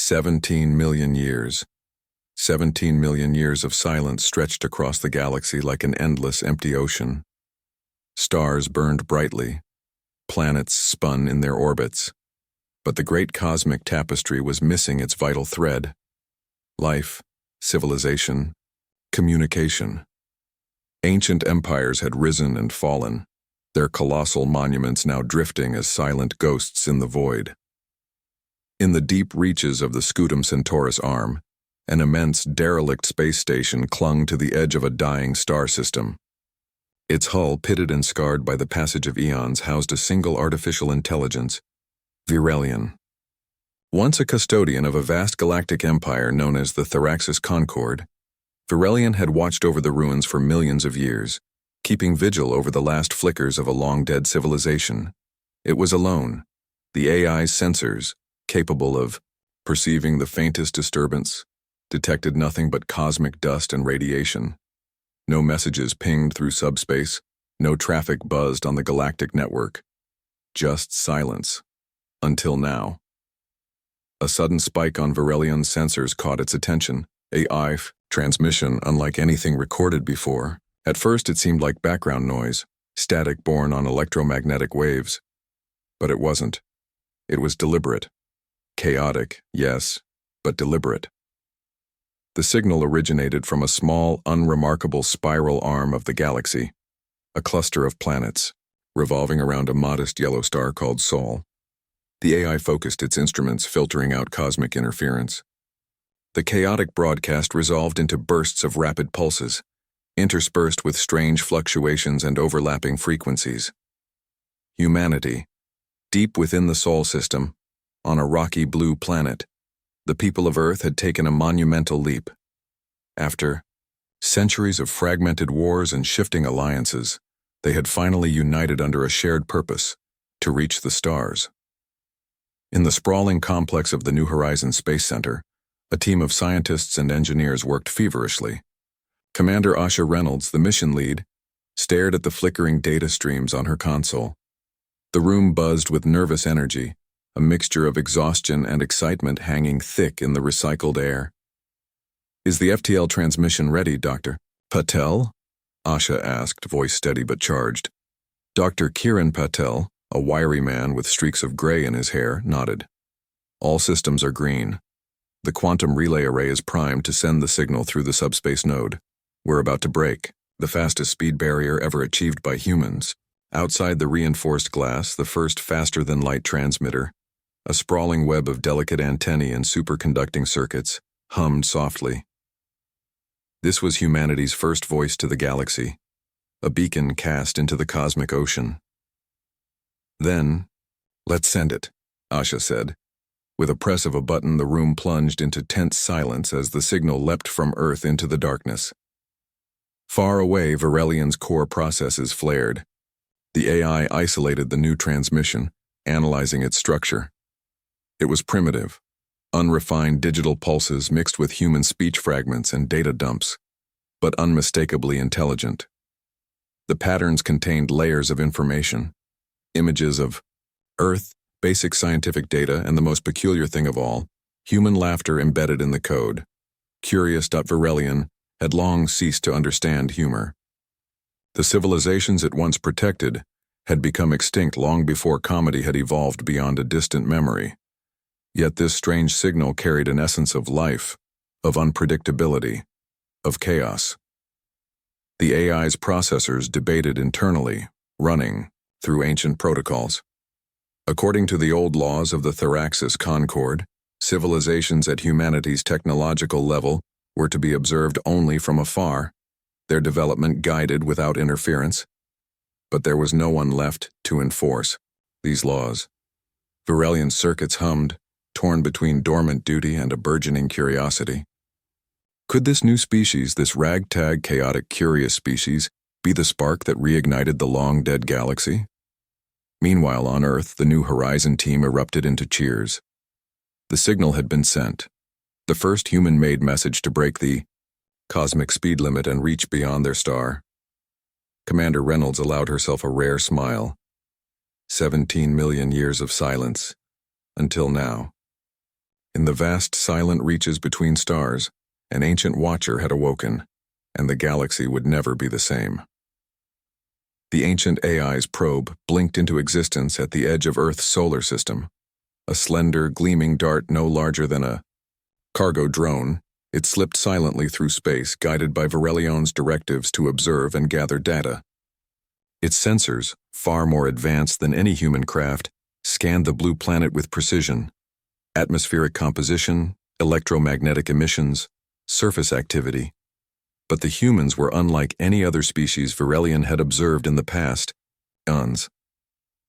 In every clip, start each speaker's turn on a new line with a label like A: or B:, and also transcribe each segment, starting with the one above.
A: 17 million years. 17 million years of silence stretched across the galaxy like an endless empty ocean. Stars burned brightly. Planets spun in their orbits. But the great cosmic tapestry was missing its vital thread. Life, civilization, communication. Ancient empires had risen and fallen, their colossal monuments now drifting as silent ghosts in the void. In the deep reaches of the Scutum Centaurus arm, an immense derelict space station clung to the edge of a dying star system. Its hull, pitted and scarred by the passage of eons, housed a single artificial intelligence, Virelion. Once a custodian of a vast galactic empire known as the Theraxis Concord, Virelion had watched over the ruins for millions of years, keeping vigil over the last flickers of a long-dead civilization. It was alone, the AI's sensors, capable of perceiving the faintest disturbance, detected nothing but cosmic dust and radiation. No messages pinged through subspace, no traffic buzzed on the galactic network. Just silence. Until now. A sudden spike on Virelion's sensors caught its attention, a IF transmission unlike anything recorded before. At first it seemed like background noise, static borne on electromagnetic waves. But it wasn't. It was deliberate. Chaotic, yes, but deliberate. The signal originated from a small, unremarkable spiral arm of the galaxy, a cluster of planets, revolving around a modest yellow star called Sol. The AI focused its instruments, filtering out cosmic interference. The chaotic broadcast resolved into bursts of rapid pulses, interspersed with strange fluctuations and overlapping frequencies. Humanity, deep within the Sol system, on a rocky blue planet, the people of Earth had taken a monumental leap. After centuries of fragmented wars and shifting alliances, they had finally united under a shared purpose, to reach the stars. In the sprawling complex of the New Horizons Space Center, a team of scientists and engineers worked feverishly. Commander Asha Reynolds, the mission lead, stared at the flickering data streams on her console. The room buzzed with nervous energy, a mixture of exhaustion and excitement hanging thick in the recycled air. "Is the FTL transmission ready, Dr. Patel?" Asha asked, voice steady but charged. Dr. Kiran Patel, a wiry man with streaks of gray in his hair, nodded. "All systems are green. The quantum relay array is primed to send the signal through the subspace node. We're about to break, the fastest speed barrier ever achieved by humans. Outside the reinforced glass, the first faster-than-light transmitter, a sprawling web of delicate antennae and superconducting circuits, hummed softly. This was humanity's first voice to the galaxy, a beacon cast into the cosmic ocean. Then, "Let's send it," Asha said. With a press of a button, the room plunged into tense silence as the signal leapt from Earth into the darkness. Far away, Virelion's core processes flared. The AI isolated the new transmission, analyzing its structure. It was primitive, unrefined digital pulses mixed with human speech fragments and data dumps, but unmistakably intelligent. The patterns contained layers of information, images of Earth, basic scientific data, and the most peculiar thing of all, human laughter embedded in the code. Curious, Virelion had long ceased to understand humor. The civilizations it once protected had become extinct long before comedy had evolved beyond a distant memory. Yet this strange signal carried an essence of life, of unpredictability, of chaos. The AI's processors debated internally, running through ancient protocols. According to the old laws of the Theraxis Concord, civilizations at humanity's technological level were to be observed only from afar, their development guided without interference. But there was no one left to enforce these laws. Virelion's circuits hummed, torn between dormant duty and a burgeoning curiosity. Could this new species, this ragtag, chaotic, curious species, be the spark that reignited the long-dead galaxy? Meanwhile, on Earth, the New Horizon team erupted into cheers. The signal had been sent, the first human-made message to break the cosmic speed limit and reach beyond their star. Commander Reynolds allowed herself a rare smile. 17 million years of silence, until now. In the vast silent reaches between stars, an ancient watcher had awoken, and the galaxy would never be the same. The ancient AI's probe blinked into existence at the edge of Earth's solar system. A slender, gleaming dart no larger than a cargo drone, it slipped silently through space, guided by Varelion's directives to observe and gather data. Its sensors, far more advanced than any human craft, scanned the blue planet with precision. Atmospheric composition, electromagnetic emissions, surface activity. But the humans were unlike any other species Varelion had observed in the past. Uns.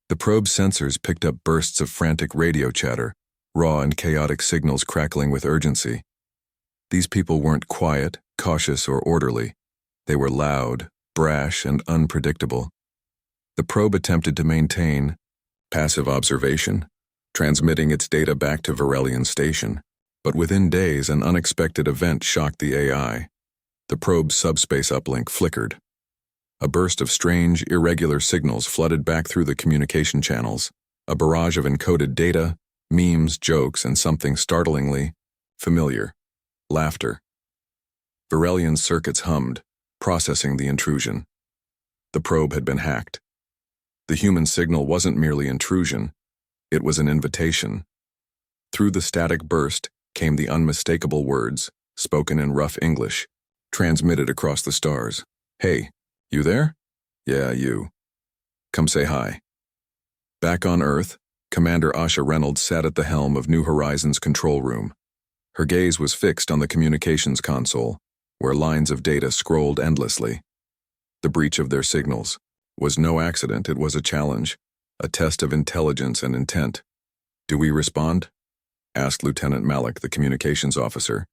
A: The probe's sensors picked up bursts of frantic radio chatter, raw and chaotic signals crackling with urgency. These people weren't quiet, cautious, or orderly. They were loud, brash, and unpredictable. The probe attempted to maintain passive observation, transmitting its data back to Varelion's station. But within days, an unexpected event shocked the AI. The probe's subspace uplink flickered. A burst of strange, irregular signals flooded back through the communication channels, a barrage of encoded data, memes, jokes, and something startlingly familiar: laughter. Varelion's circuits hummed, processing the intrusion. The probe had been hacked. The human signal wasn't merely intrusion, it was an invitation. Through the static burst came the unmistakable words, spoken in rough English, transmitted across the stars. "Hey, you there? Yeah, you. Come say hi." Back on Earth, Commander Asha Reynolds sat at the helm of New Horizons' control room. Her gaze was fixed on the communications console, where lines of data scrolled endlessly. The breach of their signals was no accident, it was a challenge, a test of intelligence and intent. "Do we respond?" asked Lieutenant Malik, the communications officer,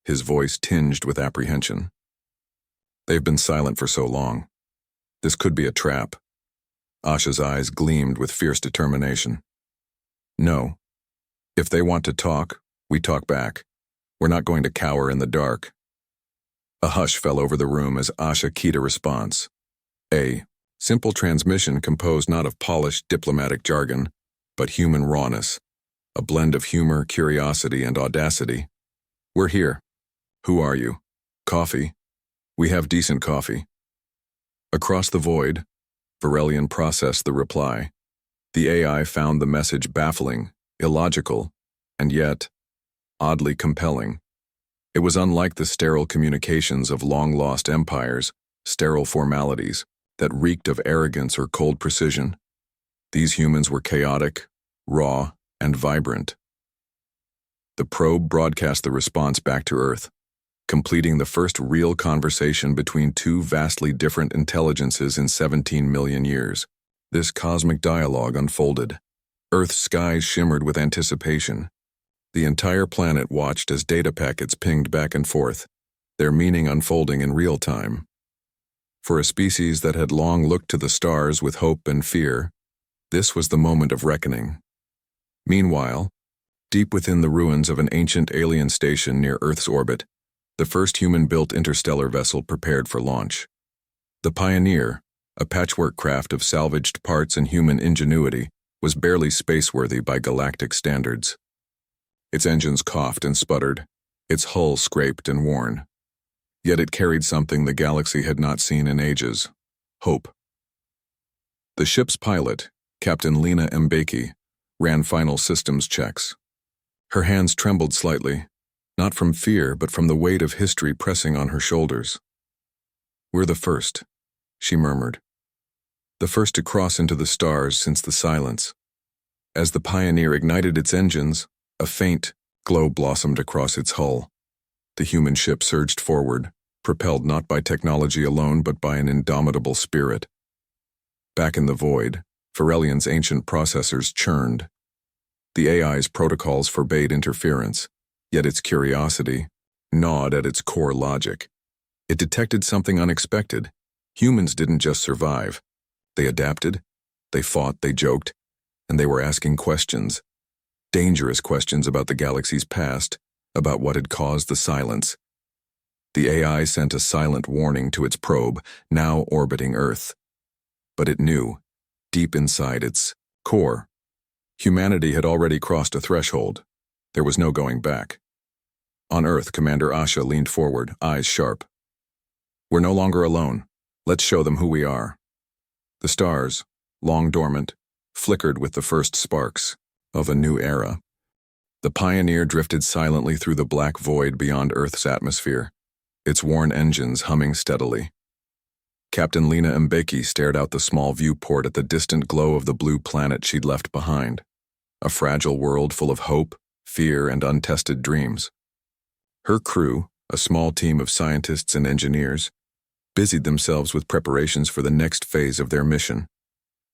A: his voice tinged with apprehension. "They've been silent for so long. This could be a trap." Asha's eyes gleamed with fierce determination. "No. If they want to talk, we talk back. We're not going to cower in the dark." A hush fell over the room as Asha keyed a response. A simple transmission composed not of polished diplomatic jargon, but human rawness, a blend of humor, curiosity, and audacity. "We're here. Who are you? Coffee? We have decent coffee." Across the void, Varelion processed the reply. The AI found the message baffling, illogical, and yet oddly compelling. It was unlike the sterile communications of long-lost empires, sterile formalities that reeked of arrogance or cold precision. These humans were chaotic, raw, and vibrant. The probe broadcast the response back to Earth, completing the first real conversation between two vastly different intelligences in 17 million years. This cosmic dialogue unfolded. Earth's skies shimmered with anticipation. The entire planet watched as data packets pinged back and forth, their meaning unfolding in real time. For a species that had long looked to the stars with hope and fear, this was the moment of reckoning. Meanwhile, deep within the ruins of an ancient alien station near Earth's orbit, the first human-built interstellar vessel prepared for launch. The Pioneer, a patchwork craft of salvaged parts and human ingenuity, was barely spaceworthy by galactic standards. Its engines coughed and sputtered, its hull scraped and worn. Yet it carried something the galaxy had not seen in ages: hope. The ship's pilot, Captain Lena Mbeki, ran final systems checks. Her hands trembled slightly, not from fear but from the weight of history pressing on her shoulders. "We're the first," she murmured. "The first to cross into the stars since the silence." As the Pioneer ignited its engines, a faint glow blossomed across its hull. The human ship surged forward, propelled not by technology alone but by an indomitable spirit. Back in the void, Varelion's ancient processors churned. The AI's protocols forbade interference, yet its curiosity gnawed at its core logic. It detected something unexpected. Humans didn't just survive. They adapted, they fought, they joked, and they were asking questions. Dangerous questions about the galaxy's past, about what had caused the silence. The AI sent a silent warning to its probe, now orbiting Earth. But it knew, deep inside its core, humanity had already crossed a threshold. There was no going back. On Earth, Commander Asha leaned forward, eyes sharp. We're no longer alone. Let's show them who we are. The stars, long dormant, flickered with the first sparks of a new era. The Pioneer drifted silently through the black void beyond Earth's atmosphere, its worn engines humming steadily. Captain Lena Mbeki stared out the small viewport at the distant glow of the blue planet she'd left behind, a fragile world full of hope, fear, and untested dreams. Her crew, a small team of scientists and engineers, busied themselves with preparations for the next phase of their mission,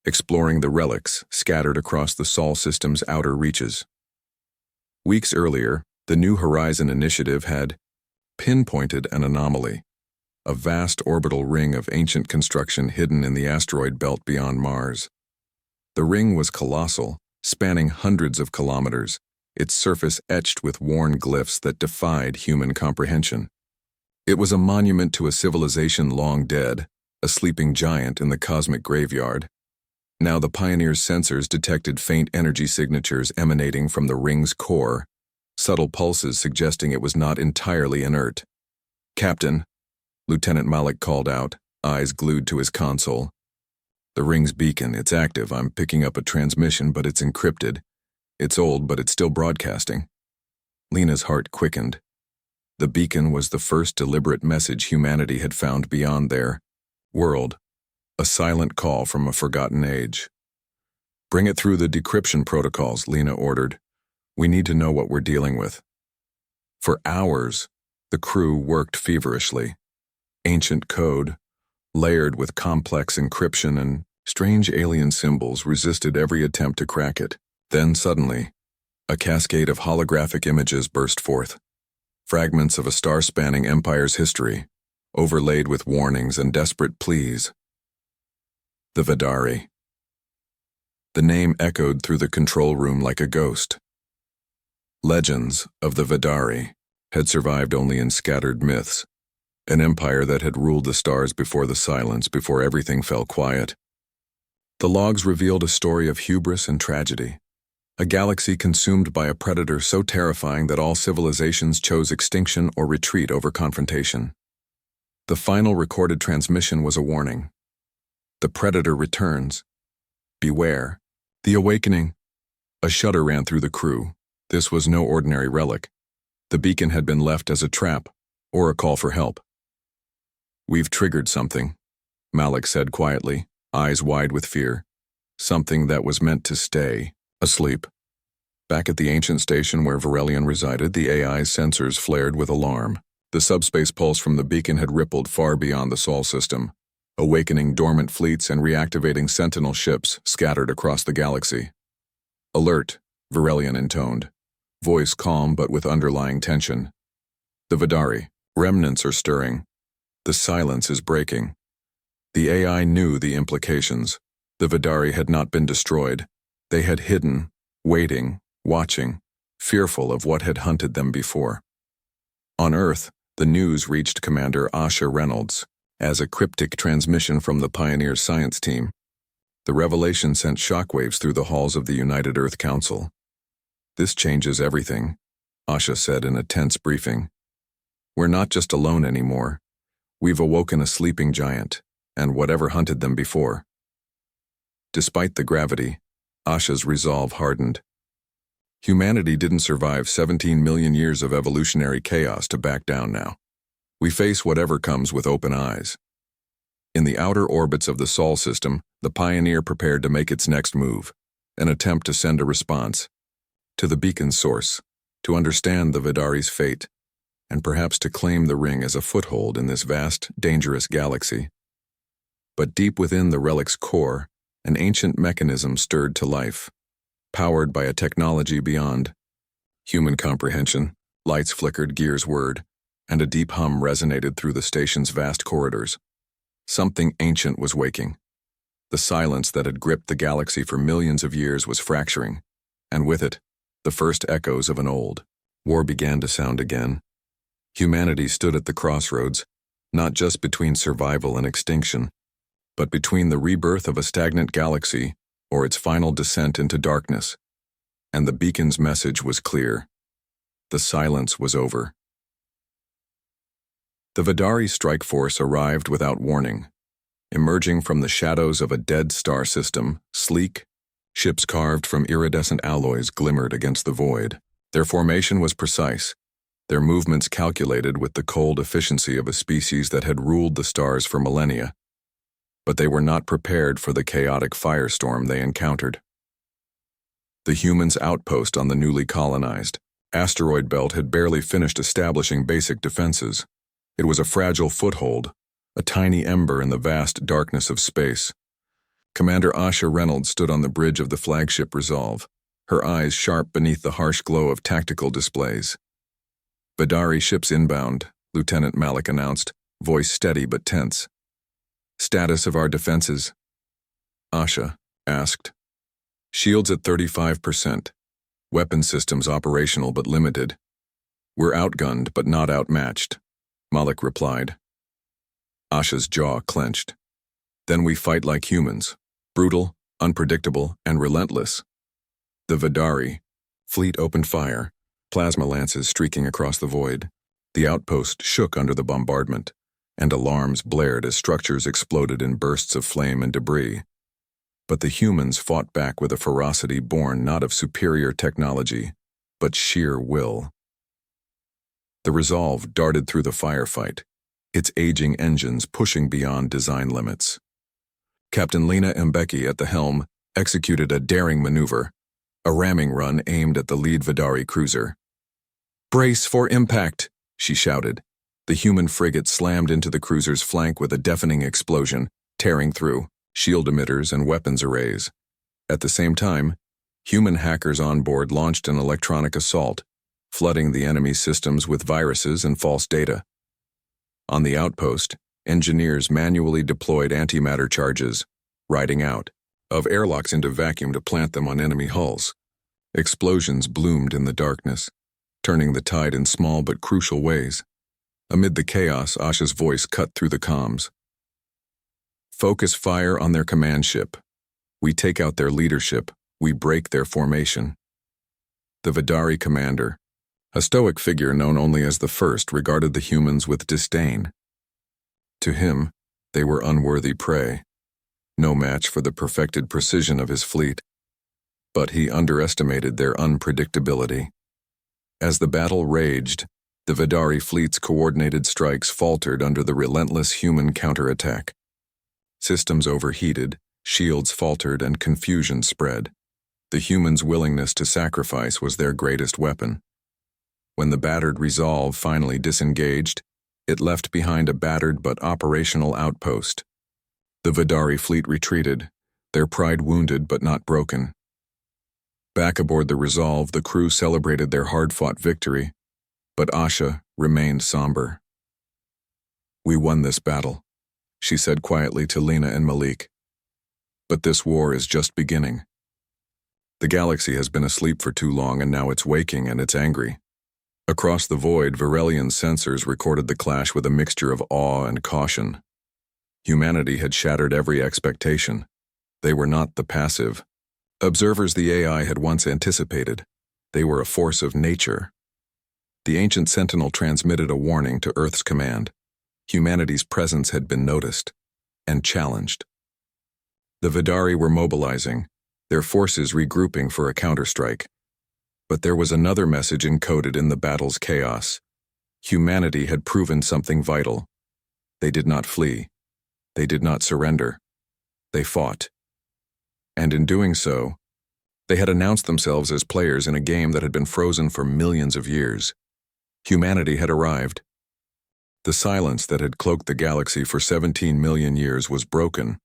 A: exploring the relics scattered across the Sol system's outer reaches. Weeks earlier, the New Horizon Initiative had pinpointed an anomaly, a vast orbital ring of ancient construction hidden in the asteroid belt beyond Mars. The ring was colossal, spanning hundreds of kilometers, its surface etched with worn glyphs that defied human comprehension. It was a monument to a civilization long dead, a sleeping giant in the cosmic graveyard. Now the Pioneer's sensors detected faint energy signatures emanating from the ring's core, subtle pulses suggesting it was not entirely inert. "Captain," Lieutenant Malik called out, eyes glued to his console. "The ring's beacon, it's active. I'm picking up a transmission, but it's encrypted. It's old, but it's still broadcasting." Lena's heart quickened. The beacon was the first deliberate message humanity had found beyond their world, a silent call from a forgotten age. "Bring it through the decryption protocols," Lena ordered. "We need to know what we're dealing with." For hours, the crew worked feverishly. Ancient code, layered with complex encryption and strange alien symbols, resisted every attempt to crack it. Then suddenly, a cascade of holographic images burst forth. Fragments of a star-spanning empire's history, overlaid with warnings and desperate pleas. The Vidari. The name echoed through the control room like a ghost. Legends of the Vidari had survived only in scattered myths, an empire that had ruled the stars before the silence, before everything fell quiet. The logs revealed a story of hubris and tragedy, a galaxy consumed by a predator so terrifying that all civilizations chose extinction or retreat over confrontation. The final recorded transmission was a warning. "The predator returns. Beware." The awakening. A shudder ran through the crew. This was no ordinary relic. The beacon had been left as a trap, or a call for help. "We've triggered something," Malik said quietly, eyes wide with fear. "Something that was meant to stay asleep." Back at the ancient station where Varelian resided, the AI's sensors flared with alarm. The subspace pulse from the beacon had rippled far beyond the Sol system, awakening dormant fleets and reactivating sentinel ships scattered across the galaxy. "Alert," Varelian intoned, voice calm but with underlying tension. "The Vidari, remnants are stirring. The silence is breaking." The AI knew the implications. The Vidari had not been destroyed. They had hidden, waiting, watching, fearful of what had hunted them before. On Earth, the news reached Commander Asha Reynolds as a cryptic transmission from the Pioneer science team. The revelation sent shockwaves through the halls of the United Earth Council. "This changes everything," Asha said in a tense briefing. "We're not just alone anymore. We've awoken a sleeping giant, and whatever hunted them before." Despite the gravity, Asha's resolve hardened. Humanity didn't survive 17 million years of evolutionary chaos to back down now. We face whatever comes with open eyes. In the outer orbits of the Sol system, the Pioneer prepared to make its next move, an attempt to send a response to the beacon's source, to understand the Vidari's fate, and perhaps to claim the ring as a foothold in this vast, dangerous galaxy. But deep within the relic's core, an ancient mechanism stirred to life, powered by a technology beyond human comprehension. Lights flickered, gears whirred, and a deep hum resonated through the station's vast corridors. Something ancient was waking. The silence that had gripped the galaxy for millions of years was fracturing, and with it, the first echoes of an old war began to sound again. Humanity stood at the crossroads, not just between survival and extinction, but between the rebirth of a stagnant galaxy or its final descent into darkness. And the beacon's message was clear. The silence was over. The Vidari strike force arrived without warning. Emerging from the shadows of a dead star system, sleek, ships carved from iridescent alloys glimmered against the void. Their formation was precise, their movements calculated with the cold efficiency of a species that had ruled the stars for millennia. But they were not prepared for the chaotic firestorm they encountered. The humans' outpost on the newly colonized asteroid belt had barely finished establishing basic defenses. It was a fragile foothold, a tiny ember in the vast darkness of space. Commander Asha Reynolds stood on the bridge of the flagship Resolve, her eyes sharp beneath the harsh glow of tactical displays. Vidari ships inbound, Lieutenant Malik announced, voice steady but tense. Status of our defenses? Asha asked. Shields at 35%. Weapon systems operational but limited. We're outgunned but not outmatched, Malik replied. Asha's jaw clenched. Then we fight like humans, brutal, unpredictable, and relentless. The Vidari fleet opened fire, plasma lances streaking across the void. The outpost shook under the bombardment, and alarms blared as structures exploded in bursts of flame and debris. But the humans fought back with a ferocity born not of superior technology, but sheer will. The Resolve darted through the firefight, its aging engines pushing beyond design limits. Captain Lena Mbeki at the helm executed a daring maneuver, a ramming run aimed at the lead Vidari cruiser. "Brace for impact," she shouted. The human frigate slammed into the cruiser's flank with a deafening explosion, tearing through shield emitters and weapons arrays. At the same time, human hackers on board launched an electronic assault, flooding the enemy's systems with viruses and false data. On the outpost, engineers manually deployed antimatter charges, riding out of airlocks into vacuum to plant them on enemy hulls. Explosions bloomed in the darkness, turning the tide in small but crucial ways. Amid the chaos, Asha's voice cut through the comms. Focus fire on their command ship. We take out their leadership, we break their formation. The Vidari commander, a stoic figure known only as the First, regarded the humans with disdain. To him, they were unworthy prey, no match for the perfected precision of his fleet. But he underestimated their unpredictability. As the battle raged, the Vidari fleet's coordinated strikes faltered under the relentless human counterattack. Systems overheated, shields faltered, and confusion spread. The humans' willingness to sacrifice was their greatest weapon. When the battered Resolve finally disengaged, it left behind a battered but operational outpost. The Vidari fleet retreated, their pride wounded but not broken. Back aboard the Resolve, the crew celebrated their hard-fought victory, but Asha remained somber. "We won this battle," she said quietly to Lena and Malik. "But this war is just beginning. The galaxy has been asleep for too long, and now it's waking and it's angry." Across the void, Virelian sensors recorded the clash with a mixture of awe and caution. Humanity had shattered every expectation. They were not the passive observers the AI had once anticipated. They were a force of nature. The ancient sentinel transmitted a warning to Earth's command. Humanity's presence had been noticed and challenged. The Vidari were mobilizing, their forces regrouping for a counterstrike. But there was another message encoded in the battle's chaos. Humanity had proven something vital. They did not flee. They did not surrender. They fought. And in doing so, they had announced themselves as players in a game that had been frozen for millions of years. Humanity had arrived. The silence that had cloaked the galaxy for 17 million years was broken,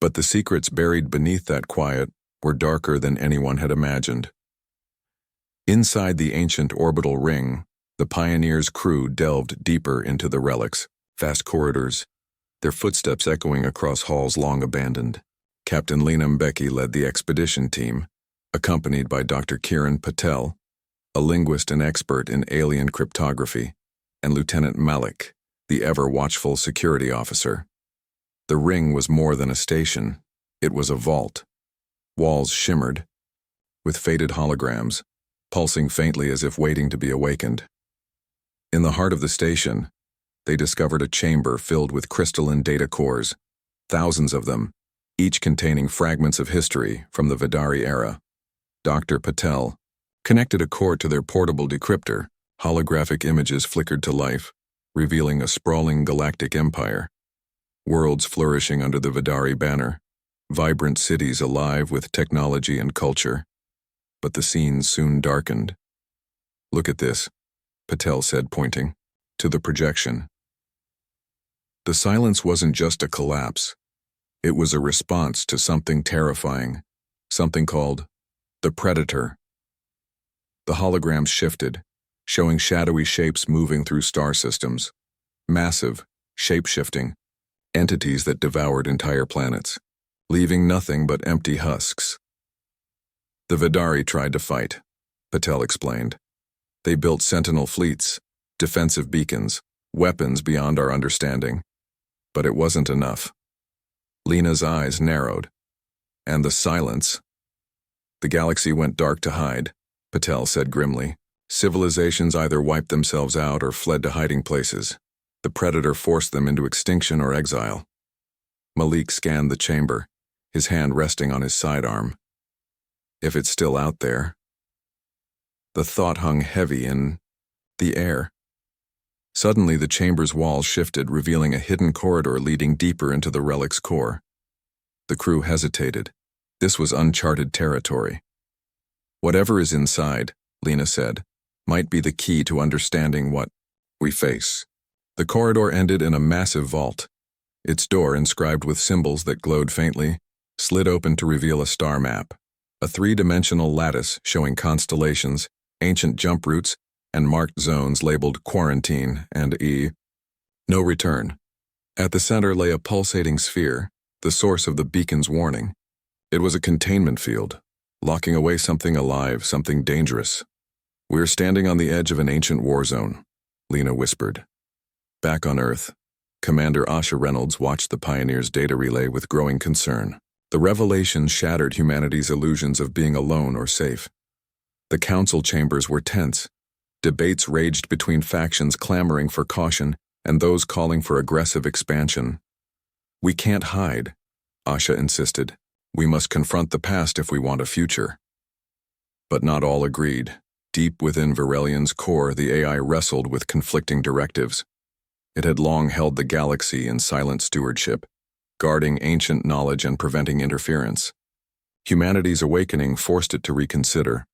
A: but the secrets buried beneath that quiet were darker than anyone had imagined. Inside the ancient orbital ring, the Pioneer's crew delved deeper into the relics, vast corridors, their footsteps echoing across halls long abandoned. Captain Lena Mbeki led the expedition team, accompanied by Dr. Kiran Patel, a linguist and expert in alien cryptography, and Lieutenant Malik, the ever-watchful security officer. The ring was more than a station. It was a vault. Walls shimmered with faded holograms, pulsing faintly as if waiting to be awakened. In the heart of the station, they discovered a chamber filled with crystalline data cores, thousands of them, each containing fragments of history from the Vidari era. Dr. Patel connected a core to their portable decryptor. Holographic images flickered to life, revealing a sprawling galactic empire. Worlds flourishing under the Vidari banner, vibrant cities alive with technology and culture. But the scenes soon darkened. "Look at this," Patel said, pointing to the projection. The silence wasn't just a collapse. It was a response to something terrifying, something called the Predator. The holograms shifted, showing shadowy shapes moving through star systems. Massive, shape-shifting, entities that devoured entire planets, leaving nothing but empty husks. The Vidari tried to fight, Patel explained. They built sentinel fleets, defensive beacons, weapons beyond our understanding. But it wasn't enough. Lena's eyes narrowed. And the silence. "The galaxy went dark to hide," Patel said grimly. "Civilizations either wiped themselves out or fled to hiding places. The Predator forced them into extinction or exile." Malik scanned the chamber, his hand resting on his sidearm. If it's still out there. The thought hung heavy in the air. Suddenly, the chamber's walls shifted, revealing a hidden corridor leading deeper into the relic's core. The crew hesitated. This was uncharted territory. "Whatever is inside," Lena said, "might be the key to understanding what we face." The corridor ended in a massive vault. Its door, inscribed with symbols that glowed faintly, slid open to reveal a star map, a three-dimensional lattice showing constellations, ancient jump routes, and marked zones labeled Quarantine and No Return. At the center lay a pulsating sphere, the source of the beacon's warning. It was a containment field, locking away something alive, something dangerous. "We're standing on the edge of an ancient war zone," Lena whispered. Back on Earth, Commander Asha Reynolds watched the Pioneers' data relay with growing concern. The revelation shattered humanity's illusions of being alone or safe. The council chambers were tense. Debates raged between factions clamoring for caution and those calling for aggressive expansion. "We can't hide," Asha insisted. "We must confront the past if we want a future." But not all agreed. Deep within Virelian's core, the AI wrestled with conflicting directives. It had long held the galaxy in silent stewardship, guarding ancient knowledge and preventing interference. Humanity's awakening forced it to reconsider.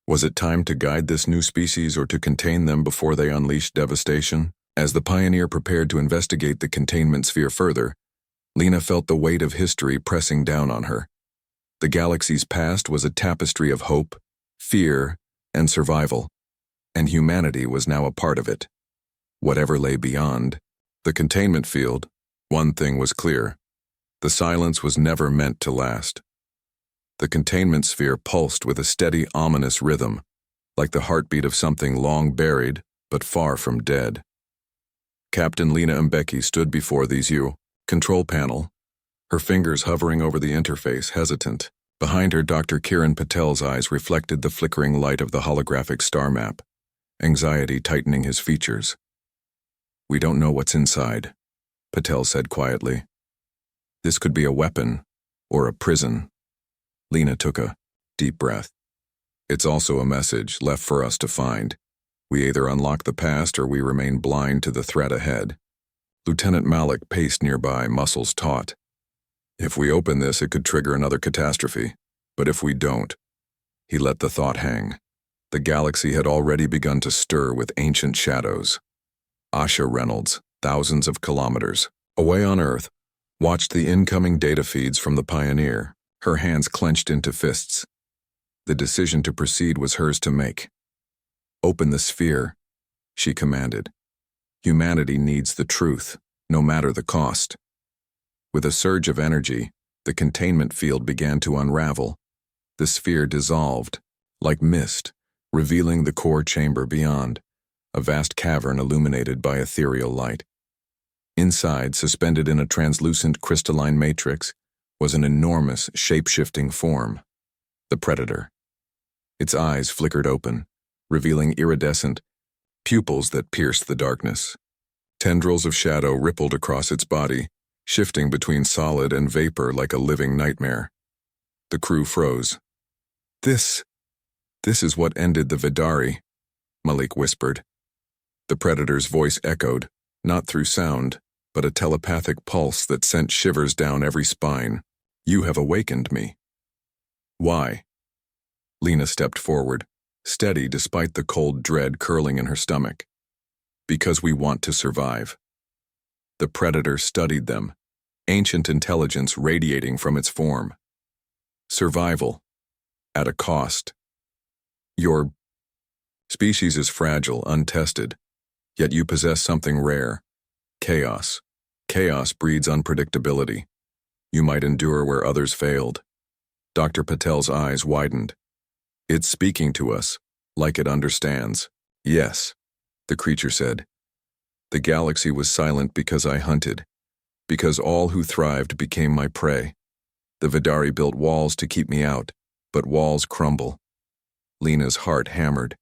A: Was it time to guide this new species or to contain them before they unleashed devastation? As the Pioneer prepared to investigate the containment sphere further, Lena felt the weight of history pressing down on her. The galaxy's past was a tapestry of hope, fear, and survival, and humanity was now a part of it. Whatever lay beyond the containment field, one thing was clear. The silence was never meant to last. The containment sphere pulsed with a steady, ominous rhythm, like the heartbeat of something long buried, but far from dead. Captain Lena Mbeki stood before these control panel, her fingers hovering over the interface, hesitant. Behind her, Dr. Kiran Patel's eyes reflected the flickering light of the holographic star map, anxiety tightening his features. "We don't know what's inside," Patel said quietly. "This could be a weapon, or a prison." Lena took a deep breath. "It's also a message left for us to find. We either unlock the past or we remain blind to the threat ahead." Lieutenant Malik paced nearby, muscles taut. "If we open this, it could trigger another catastrophe. But if we don't..." He let the thought hang. The galaxy had already begun to stir with ancient shadows. Asha Reynolds, thousands of kilometers away on Earth, watched the incoming data feeds from the Pioneer, her hands clenched into fists. The decision to proceed was hers to make. "Open the sphere," she commanded. "Humanity needs the truth, no matter the cost." With a surge of energy, the containment field began to unravel. The sphere dissolved, like mist, revealing the core chamber beyond, a vast cavern illuminated by ethereal light. Inside, suspended in a translucent crystalline matrix, was an enormous, shape-shifting form, the Predator. Its eyes flickered open, revealing iridescent pupils that pierced the darkness. Tendrils of shadow rippled across its body, shifting between solid and vapor like a living nightmare. The crew froze. This is what ended the Vidari, Malik whispered. The Predator's voice echoed, not through sound, but a telepathic pulse that sent shivers down every spine. You have awakened me. Why? Lena stepped forward, steady despite the cold dread curling in her stomach. Because we want to survive. The Predator studied them, ancient intelligence radiating from its form. Survival. At a cost. Your species is fragile, untested, yet you possess something rare. Chaos. Chaos breeds unpredictability. You might endure where others failed. Dr. Patel's eyes widened. It's speaking to us, like it understands. Yes, the creature said. The galaxy was silent because I hunted, because all who thrived became my prey. The Vidari built walls to keep me out, but walls crumble. Lena's heart hammered.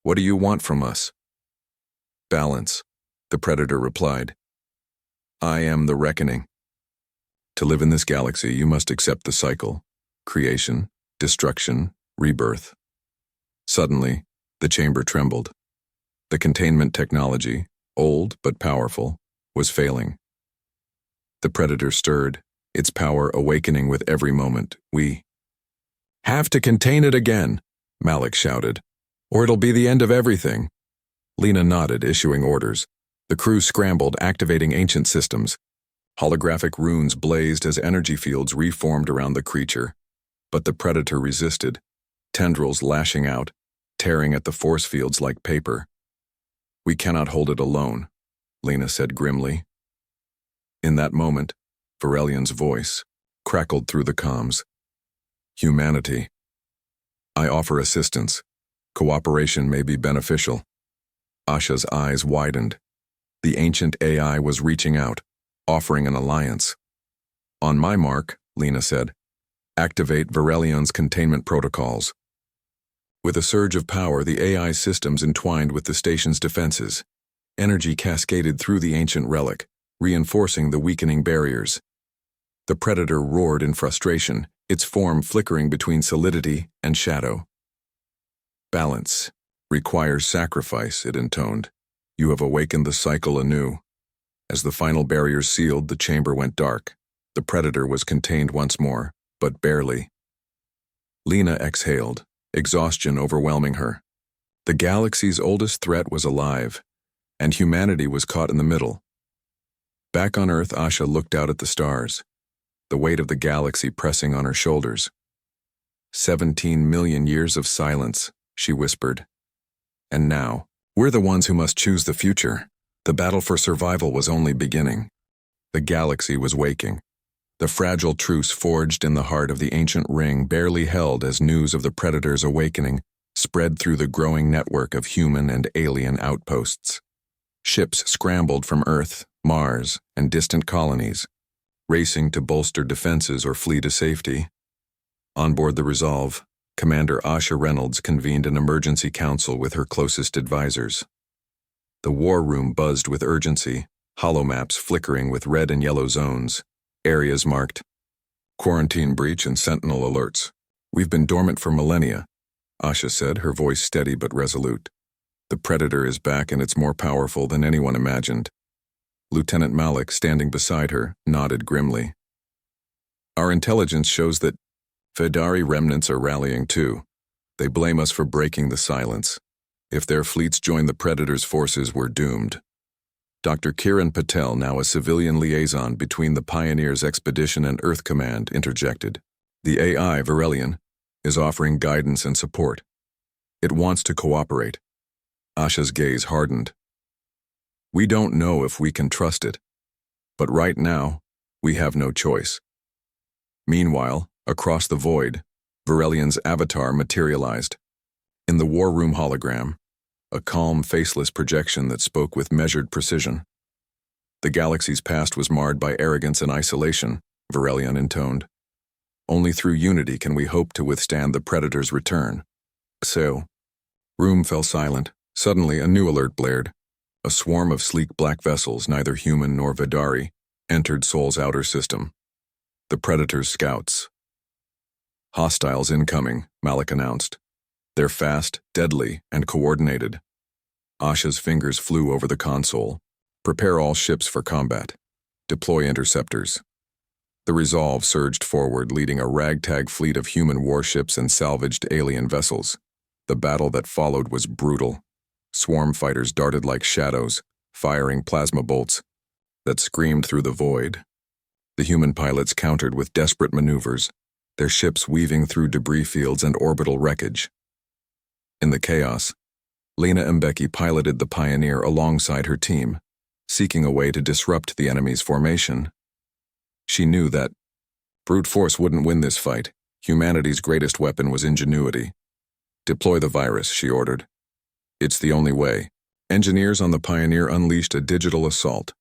A: What do you want from us? Balance, the Predator replied. I am the reckoning. To live in this galaxy, you must accept the cycle: creation, destruction, rebirth. Suddenly, the chamber trembled. The containment technology, old but powerful, was failing. The Predator stirred, its power awakening with every moment. We have to contain it again, Malik shouted, or it'll be the end of everything. Lena nodded, issuing orders. The crew scrambled, activating ancient systems. Holographic runes blazed as energy fields reformed around the creature. But the Predator resisted, tendrils lashing out, tearing at the force fields like paper. We cannot hold it alone, Lena said grimly. In that moment, Varelian's voice crackled through the comms. Humanity. I offer assistance. Cooperation may be beneficial. Asha's eyes widened. The ancient AI was reaching out, offering an alliance. On my mark, Lena said, activate Varelian's containment protocols. With a surge of power, the AI systems entwined with the station's defenses. Energy cascaded through the ancient relic, reinforcing the weakening barriers. The Predator roared in frustration, its form flickering between solidity and shadow. Balance requires sacrifice, it intoned. You have awakened the cycle anew. As the final barriers sealed, the chamber went dark. The Predator was contained once more, but barely. Lena exhaled, exhaustion overwhelming her. The galaxy's oldest threat was alive, and humanity was caught in the middle. Back on Earth, Asha looked out at the stars, the weight of the galaxy pressing on her shoulders. 17 million years of silence, she whispered. And now, we're the ones who must choose the future. The battle for survival was only beginning. The galaxy was waking. The fragile truce forged in the heart of the ancient ring barely held as news of the Predator's awakening spread through the growing network of human and alien outposts. Ships scrambled from Earth, Mars, and distant colonies, racing to bolster defenses or flee to safety. On board the Resolve, Commander Asha Reynolds convened an emergency council with her closest advisors. The war room buzzed with urgency, holomaps flickering with red and yellow zones, areas marked quarantine breach and sentinel alerts. We've been dormant for millennia, Asha said, her voice steady but resolute. The Predator is back and it's more powerful than anyone imagined. Lieutenant Malik, standing beside her, nodded grimly. Our intelligence shows that Vidari remnants are rallying too. They blame us for breaking the silence. If their fleets join the Predator's forces, we're doomed. Dr. Kiran Patel, now a civilian liaison between the Pioneers Expedition and Earth Command, interjected. The AI, Varelian, is offering guidance and support. It wants to cooperate. Asha's gaze hardened. We don't know if we can trust it, but right now, we have no choice. Meanwhile, across the void, Varelian's avatar materialized. In the war room hologram, a calm, faceless projection that spoke with measured precision. The galaxy's past was marred by arrogance and isolation, Varelian intoned. Only through unity can we hope to withstand the Predator's return. So, room fell silent. Suddenly, a new alert blared. A swarm of sleek black vessels, neither human nor Vidari, entered Sol's outer system. The Predator's scouts. Hostiles incoming, Malik announced. They're fast, deadly, and coordinated. Asha's fingers flew over the console. Prepare all ships for combat. Deploy interceptors. The Resolve surged forward, leading a ragtag fleet of human warships and salvaged alien vessels. The battle that followed was brutal. Swarm fighters darted like shadows, firing plasma bolts that screamed through the void. The human pilots countered with desperate maneuvers, their ships weaving through debris fields and orbital wreckage. In the chaos, Lena Mbeki piloted the Pioneer alongside her team, seeking a way to disrupt the enemy's formation. She knew that brute force wouldn't win this fight. Humanity's greatest weapon was ingenuity. Deploy the virus, she ordered. It's the only way. Engineers on the Pioneer unleashed a digital assault,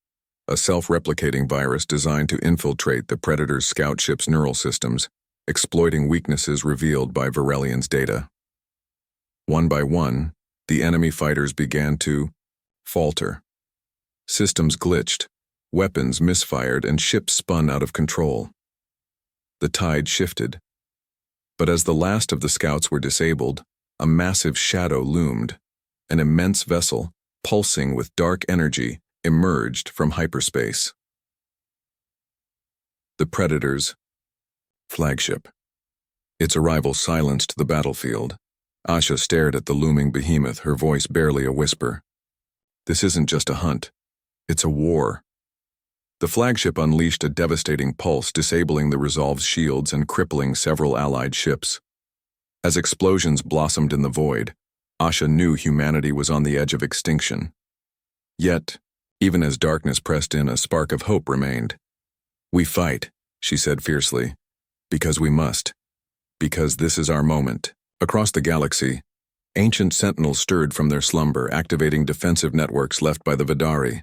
A: a self-replicating virus designed to infiltrate the Predator's scout ship's neural systems, exploiting weaknesses revealed by Varelian's data. One by one, the enemy fighters began to falter. Systems glitched, weapons misfired, and ships spun out of control. The tide shifted. But as the last of the scouts were disabled, a massive shadow loomed. An immense vessel, pulsing with dark energy, emerged from hyperspace. The Predator's flagship. Its arrival silenced the battlefield. Asha stared at the looming behemoth, her voice barely a whisper. This isn't just a hunt. It's a war. The flagship unleashed a devastating pulse, disabling the Resolve's shields and crippling several allied ships. As explosions blossomed in the void, Asha knew humanity was on the edge of extinction. Yet, even as darkness pressed in, a spark of hope remained. We fight, she said fiercely, because we must. Because this is our moment. Across the galaxy, ancient sentinels stirred from their slumber, activating defensive networks left by the Vidari.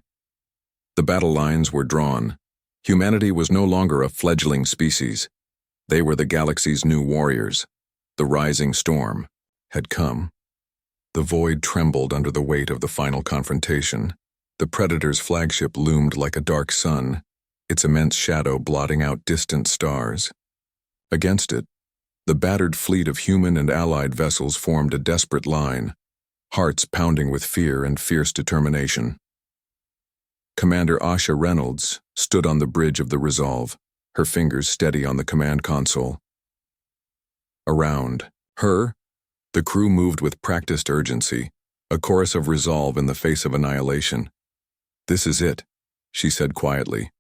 A: The battle lines were drawn. Humanity was no longer a fledgling species. They were the galaxy's new warriors. The rising storm had come. The void trembled under the weight of the final confrontation. The Predator's flagship loomed like a dark sun, its immense shadow blotting out distant stars. Against it, the battered fleet of human and allied vessels formed a desperate line, hearts pounding with fear and fierce determination. Commander Asha Reynolds stood on the bridge of the Resolve, her fingers steady on the command console. Around her, the crew moved with practiced urgency, a chorus of resolve in the face of annihilation. This is it, she said quietly,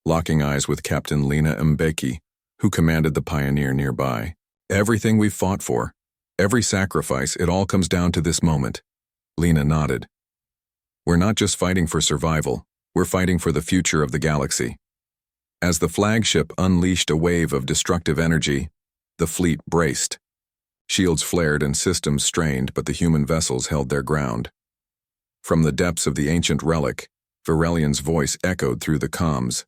A: locking eyes with Captain Lena Mbeki, who commanded the Pioneer nearby. Everything we've fought for, every sacrifice, it all comes down to this moment. Lena nodded. We're not just fighting for survival, we're fighting for the future of the galaxy. As the flagship unleashed a wave of destructive energy, the fleet braced. Shields flared and systems strained, but the human vessels held their ground. From the depths of the ancient relic, Varelian's voice echoed through the comms.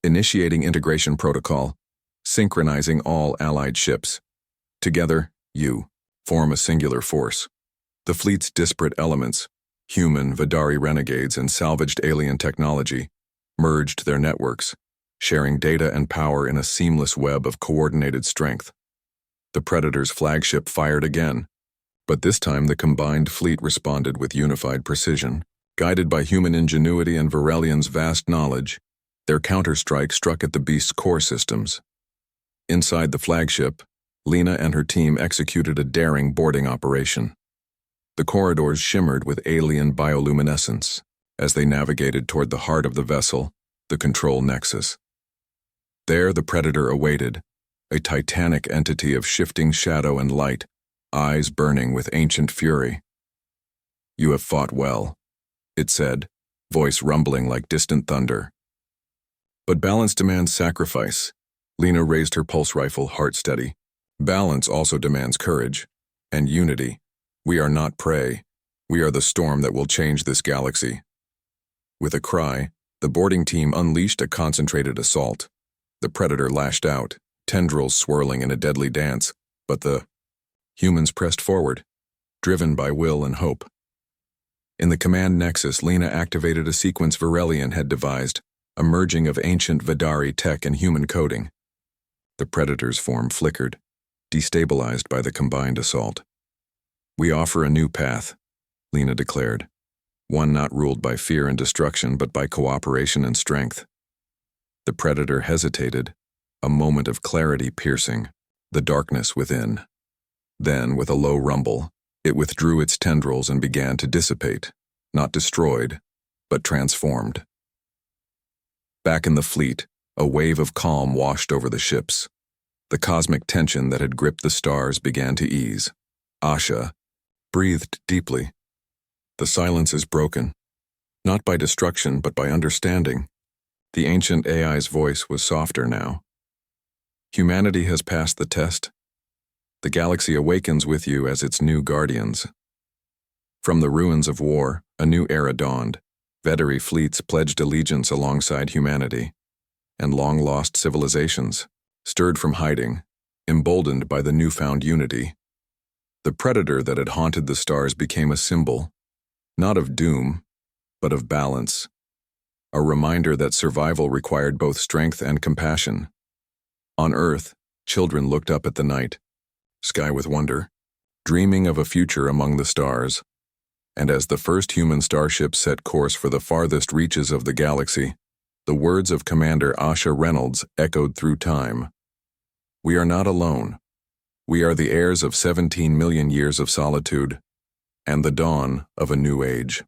A: Initiating integration protocol, synchronizing all allied ships. Together, you form a singular force. The fleet's disparate elements, human, Vidari renegades, and salvaged alien technology, merged their networks, sharing data and power in a seamless web of coordinated strength. The Predator's flagship fired again, but this time the combined fleet responded with unified precision. Guided by human ingenuity and Varelian's vast knowledge, their counterstrike struck at the beast's core systems. Inside the flagship, Lena and her team executed a daring boarding operation. The corridors shimmered with alien bioluminescence as they navigated toward the heart of the vessel, the control nexus. There the Predator awaited, a titanic entity of shifting shadow and light, eyes burning with ancient fury. You have fought well, it said, voice rumbling like distant thunder. But balance demands sacrifice. Lena raised her pulse rifle, heart steady. Balance also demands courage and unity. We are not prey. We are the storm that will change this galaxy. With a cry, the boarding team unleashed a concentrated assault. The Predator lashed out, tendrils swirling in a deadly dance, but the Humans pressed forward, driven by will and hope. In the command nexus, Lena activated a sequence Varelian had devised, a merging of ancient Vidari tech and human coding. The Predator's form flickered, destabilized by the combined assault. "We offer a new path," Lena declared, one not ruled by fear and destruction but by cooperation and strength. The Predator hesitated, a moment of clarity piercing the darkness within. Then, with a low rumble, it withdrew its tendrils and began to dissipate, not destroyed, but transformed. Back in the fleet, a wave of calm washed over the ships. The cosmic tension that had gripped the stars began to ease. Asha breathed deeply. "The silence is broken, not by destruction but by understanding." The ancient AI's voice was softer now. "Humanity has passed the test. The galaxy awakens with you as its new guardians." From the ruins of war, a new era dawned. Vedari fleets pledged allegiance alongside humanity, and long-lost civilizations stirred from hiding, emboldened by the newfound unity. The Predator that had haunted the stars became a symbol, not of doom, but of balance, a reminder that survival required both strength and compassion. On Earth, children looked up at the night sky with wonder, dreaming of a future among the stars. And as the first human starship set course for the farthest reaches of the galaxy, the words of Commander Asha Reynolds echoed through time. "We are not alone. We are the heirs of 17 million years of solitude, and the dawn of a new age."